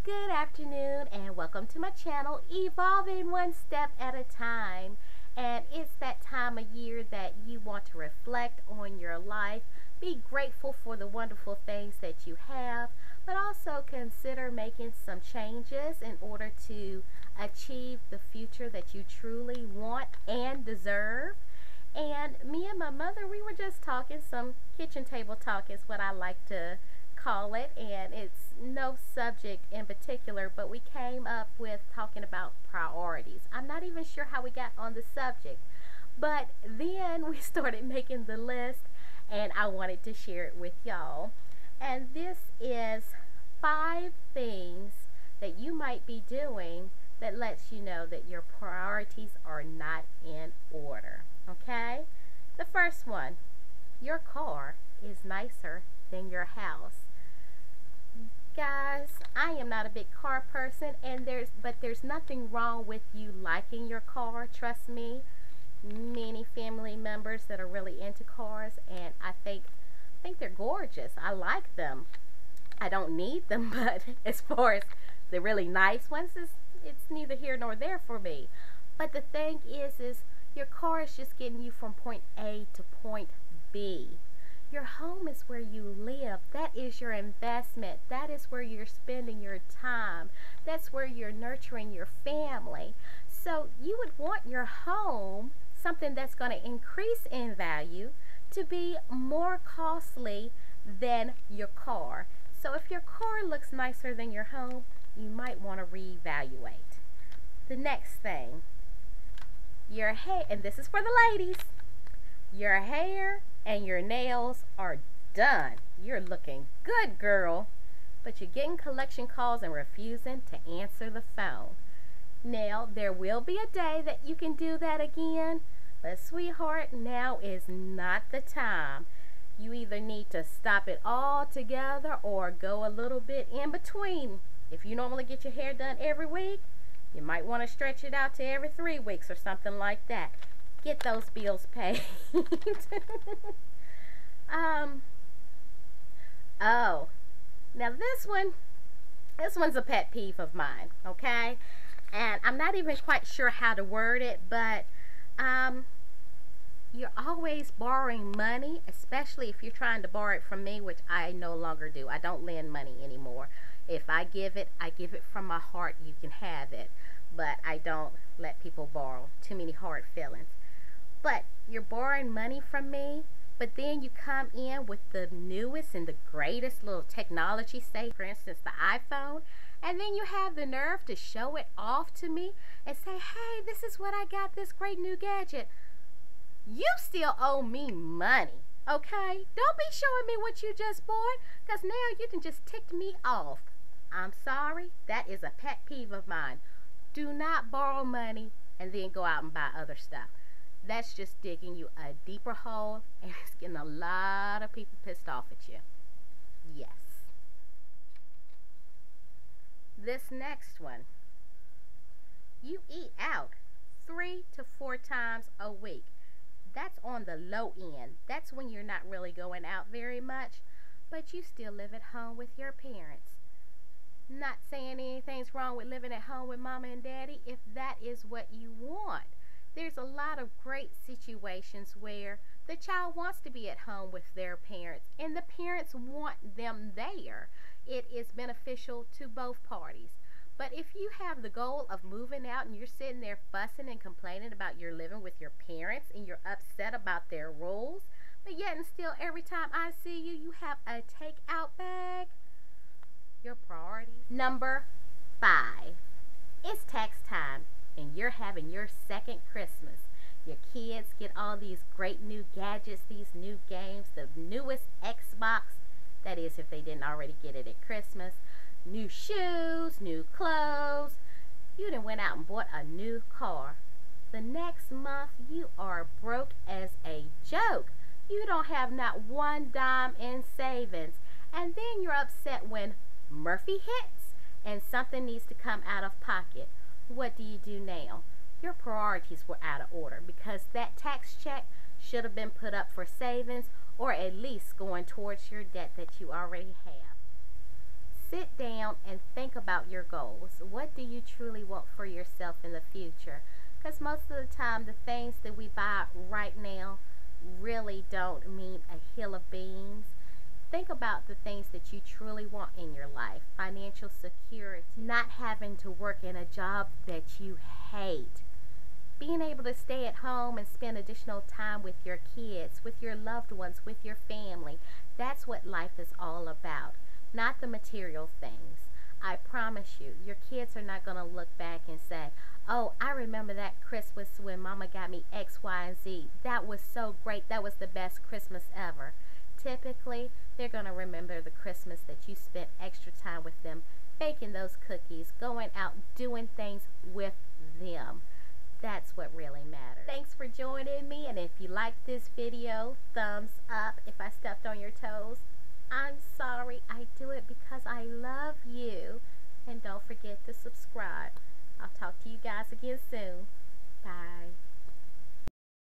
Good afternoon and welcome to my channel, Evolving One Step at a Time. And it's that time of year that you want to reflect on your life, be grateful for the wonderful things that you have, but also consider making some changes in order to achieve the future that you truly want and deserve. And me and my mother, we were just talking, some kitchen table talk is what I like to call it, and it's no subject in particular, but we came up with talking about priorities. I'm not even sure how we got on the subject, but then we started making the list and I wanted to share it with y'all. And this is 5 things that you might be doing that lets you know that your priorities are not in order. Okay? The first one, your car is nicer than your house. Guys, I am not a big car person, and there's nothing wrong with you liking your car. Trust me, many family members that are really into cars, and I think they're gorgeous. I like them. I don't need them, but as far as the really nice ones, it's neither here nor there for me. But the thing is your car is just getting you from point A to point B. Your home is where you live. That is your investment. That is where you're spending your time. That's where you're nurturing your family. So you would want your home, something that's going to increase in value, to be more costly than your car. So if your car looks nicer than your home, you might want to reevaluate. The next thing, your hair, and this is for the ladies, your hair and your nails are done. You're looking good, girl, but you're getting collection calls and refusing to answer the phone. Now, there will be a day that you can do that again, but sweetheart, now is not the time. You either need to stop it all together or go a little bit in between. If you normally get your hair done every week, you might want to stretch it out to every 3 weeks or something like that. Get those bills paid. Oh, now this one's a pet peeve of mine, okay? And I'm not even quite sure how to word it, but you're always borrowing money, especially if you're trying to borrow it from me, which I no longer do. I don't lend money anymore. If I give it from my heart. You can have it, but I don't let people borrow. Too many hard feelings. But you're borrowing money from me, but then you come in with the newest and the greatest little technology, say for instance the iPhone, and then you have the nerve to show it off to me and say, hey, this is what I got, this great new gadget. You still owe me money, okay? Don't be showing me what you just bought, because now you can just tick me off. I'm sorry, that is a pet peeve of mine. Do not borrow money and then go out and buy other stuff. That's just digging you a deeper hole, and it's getting a lot of people pissed off at you. Yes. This next one. You eat out 3 to 4 times a week. That's on the low end. That's when you're not really going out very much, but you still live at home with your parents. Not saying anything's wrong with living at home with mama and daddy if that is what you want. There's a lot of great situations where the child wants to be at home with their parents and the parents want them there. It is beneficial to both parties. But if you have the goal of moving out and you're sitting there fussing and complaining about your living with your parents and you're upset about their rules, but yet and still every time I see you, you have a takeout bag, your priorities. Number 5, it's tax time and you're having your second Christmas. Your kids get all these great new gadgets, these new games, the newest Xbox, that is if they didn't already get it at Christmas, new shoes, new clothes. You done went out and bought a new car. The next month you are broke as a joke. You don't have not one dime in savings. And then you're upset when Murphy hits and something needs to come out of pocket. What do you do now? Your priorities were out of order because that tax check should have been put up for savings or at least going towards your debt that you already have. sit down and think about your goals. What do you truly want for yourself in the future? Because most of the time, the things that we buy right now really don't mean a hill of beans. Think about the things that you truly want in your life. Financial security, not having to work in a job that you hate, being able to stay at home and spend additional time with your kids, with your loved ones, with your family. That's what life is all about, not the material things. I promise you, your kids are not going to look back and say, oh, I remember that Christmas when Mama got me X, Y, and Z. That was so great. That was the best Christmas ever. Typically, they're going to remember the Christmas that you spent extra time with them, baking those cookies, going out, doing things with them. That's what really matters. Thanks for joining me, and if you liked this video, thumbs up. If I stepped on your toes, I'm sorry. I do it because I love you. And don't forget to subscribe. I'll talk to you guys again soon.